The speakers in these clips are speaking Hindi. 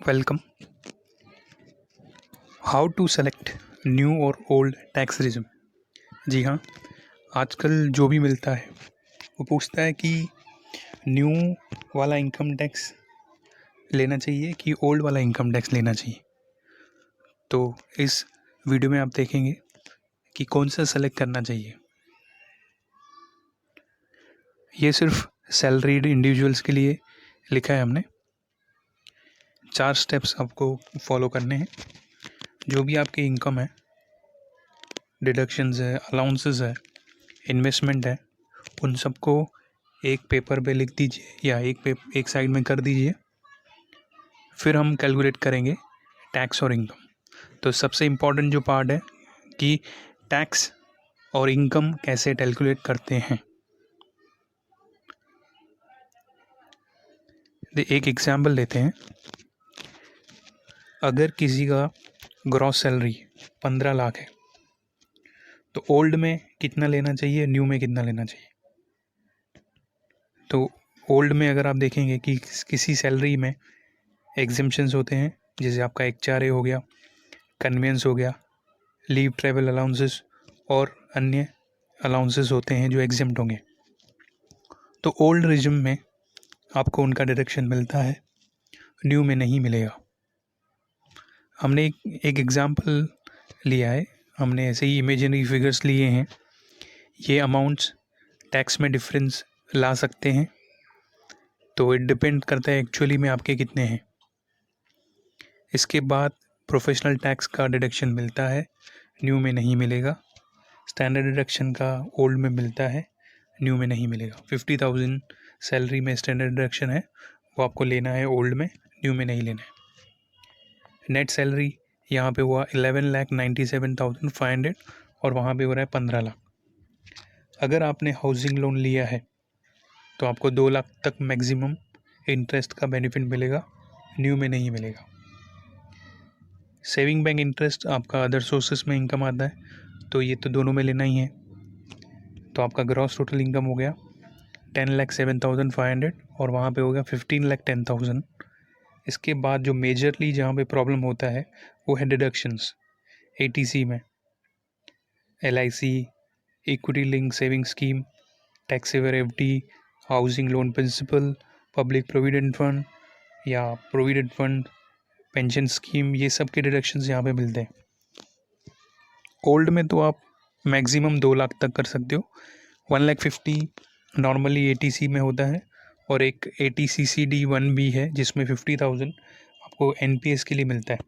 Welcome. How to select new और ओल्ड टैक्स रिजिम। जी हाँ, आजकल जो भी मिलता है वो पूछता है कि न्यू वाला इनकम टैक्स लेना चाहिए कि ओल्ड वाला इनकम टैक्स लेना चाहिए। तो इस वीडियो में आप देखेंगे कि कौन सा सेलेक्ट करना चाहिए। ये सिर्फ सैलरीड इंडिविजुअल्स के लिए लिखा है हमने। 4 स्टेप्स आपको फॉलो करने हैं। जो भी आपकी इनकम है, डिडक्शंस है, अलाउंसेस है, इन्वेस्टमेंट है, उन सबको एक पेपर पे लिख दीजिए या एक साइड में कर दीजिए। फिर हम कैलकुलेट करेंगे टैक्स और इनकम। तो सबसे इम्पॉर्टेंट जो पार्ट है कि टैक्स और इनकम कैसे कैलकुलेट करते हैं। एक एग्जाम्पल लेते हैं। अगर किसी का ग्रॉस सैलरी 15 लाख है तो ओल्ड में कितना लेना चाहिए, न्यू में कितना लेना चाहिए। तो ओल्ड में अगर आप देखेंगे कि किसी सैलरी में एग्जेम्पशंस होते हैं, जैसे आपका HRA हो गया, कन्वेंस हो गया, लीव ट्रैवल अलाउंसेस और अन्य अलाउंसेस होते हैं जो एग्जेम्प्ट होंगे। तो ओल्ड रिजिम में आपको उनका डिडक्शन मिलता है, न्यू में नहीं मिलेगा। हमने एक एग्जांपल लिया है, हमने ऐसे ही इमेजिनरी फिगर्स लिए हैं। ये अमाउंट्स टैक्स में डिफरेंस ला सकते हैं, तो इट डिपेंड करता है एक्चुअली में आपके कितने हैं। इसके बाद प्रोफेशनल टैक्स का डिडक्शन मिलता है, न्यू में नहीं मिलेगा। स्टैंडर्ड डिडक्शन का ओल्ड में मिलता है, न्यू में नहीं मिलेगा। 50,000 सैलरी में स्टैंडर्ड डिडक्शन है, वो आपको लेना है ओल्ड में, न्यू में नहीं लेना है। नेट सैलरी यहाँ पे हुआ 11,97,500 और वहाँ पे हो रहा है 15 लाख। अगर आपने हाउसिंग लोन लिया है तो आपको 2 लाख तक मैक्सिमम इंटरेस्ट का बेनिफिट मिलेगा, न्यू में नहीं मिलेगा। सेविंग बैंक इंटरेस्ट आपका अदर सोर्सेस में इनकम आता है, तो ये तो दोनों में लेना ही है। तो आपका ग्रॉस टोटल इनकम हो गया 10,07,500 और वहाँ पे हो गया 15,10,000। इसके बाद जो मेजरली जहाँ पे प्रॉब्लम होता है वो है डिडक्शंस। ATC में LIC, equity link saving scheme, tax saver FD, housing loan principal, public provident fund या प्रोविडेंट फंड, पेंशन स्कीम, ये सब के डिडक्शंस यहाँ पे मिलते हैं। ओल्ड में तो आप मैक्सिमम 2 लाख तक कर सकते हो। 1,50,000 नॉर्मली ATC में होता है और एक ATCCD1 भी है जिसमें 50,000 आपको NPS के लिए मिलता है।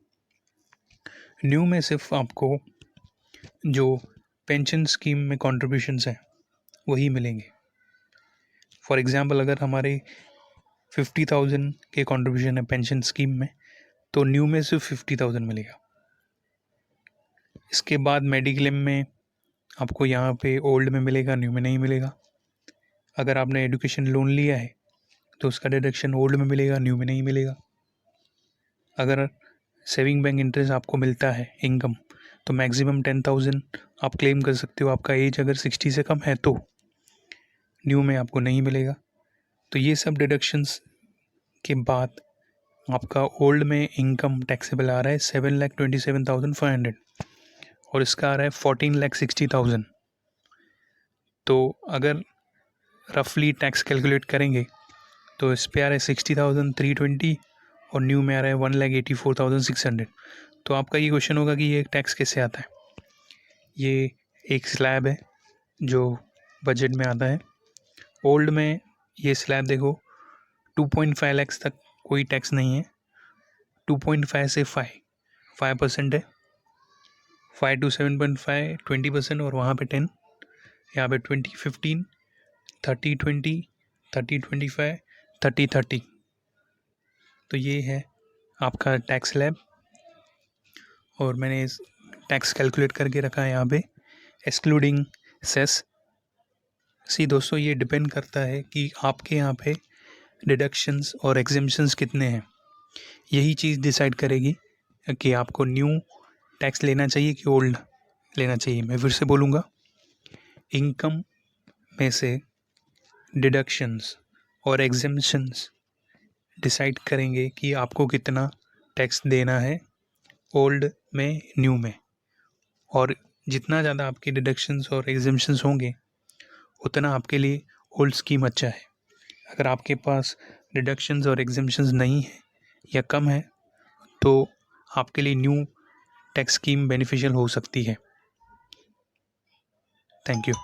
न्यू में सिर्फ आपको जो पेंशन स्कीम में कॉन्ट्रीब्यूशंस हैं वही मिलेंगे। फॉर एग्ज़ाम्पल अगर हमारे 50,000 के कॉन्ट्रीब्यूशन है पेंशन स्कीम में, तो न्यू में सिर्फ 50,000 मिलेगा। इसके बाद मेडिक्लेम में आपको यहाँ पे ओल्ड में मिलेगा, न्यू में नहीं मिलेगा। अगर आपने एजुकेशन लोन लिया है तो उसका डिडक्शन ओल्ड में मिलेगा, न्यू में नहीं मिलेगा। अगर सेविंग बैंक इंटरेस्ट आपको मिलता है इनकम, तो मैक्सिमम 10,000 आप क्लेम कर सकते हो। आपका एज अगर 60 से कम है तो न्यू में आपको नहीं मिलेगा। तो ये सब डिडक्शंस के बाद आपका ओल्ड में इनकम टैक्सेबल आ रहा है 7,27,500 और इसका आ रहा है 14,60,000। तो अगर रफली टैक्स कैलकुलेट करेंगे तो इस पे आ रहा है 60,320 और न्यू में आ रहा है 1,84,600। तो आपका ये क्वेश्चन होगा कि ये टैक्स कैसे आता है। ये एक स्लैब है जो बजट में आता है। ओल्ड में ये स्लैब देखो 2.5 लाख तक कोई टैक्स नहीं है। 2.5 से 5% है। 5 to 7.5 20% और वहाँ पे 10, यहाँ पे 20-15, 30-20, 30-25, 30-30। तो ये है आपका टैक्स स्लैब और मैंने इस टैक्स कैलकुलेट करके रखा है यहाँ पे एक्सक्लूडिंग सेस। दोस्तों ये डिपेंड करता है कि आपके यहाँ पे डिडक्शंस और एग्जेम्पशंस कितने हैं। यही चीज़ डिसाइड करेगी कि आपको न्यू टैक्स लेना चाहिए कि ओल्ड लेना चाहिए। मैं फिर से बोलूँगा, इनकम में से डिडक्शंस और एग्जेम्पशंस डिसाइड करेंगे कि आपको कितना टैक्स देना है ओल्ड में, न्यू में। और जितना ज़्यादा आपके डिडक्शंस और एग्जेम्पशंस होंगे उतना आपके लिए ओल्ड स्कीम अच्छा है। अगर आपके पास डिडक्शंस और एग्जेम्पशंस नहीं है या कम है तो आपके लिए न्यू टैक्स स्कीम बेनिफिशियल हो सकती है। Thank you.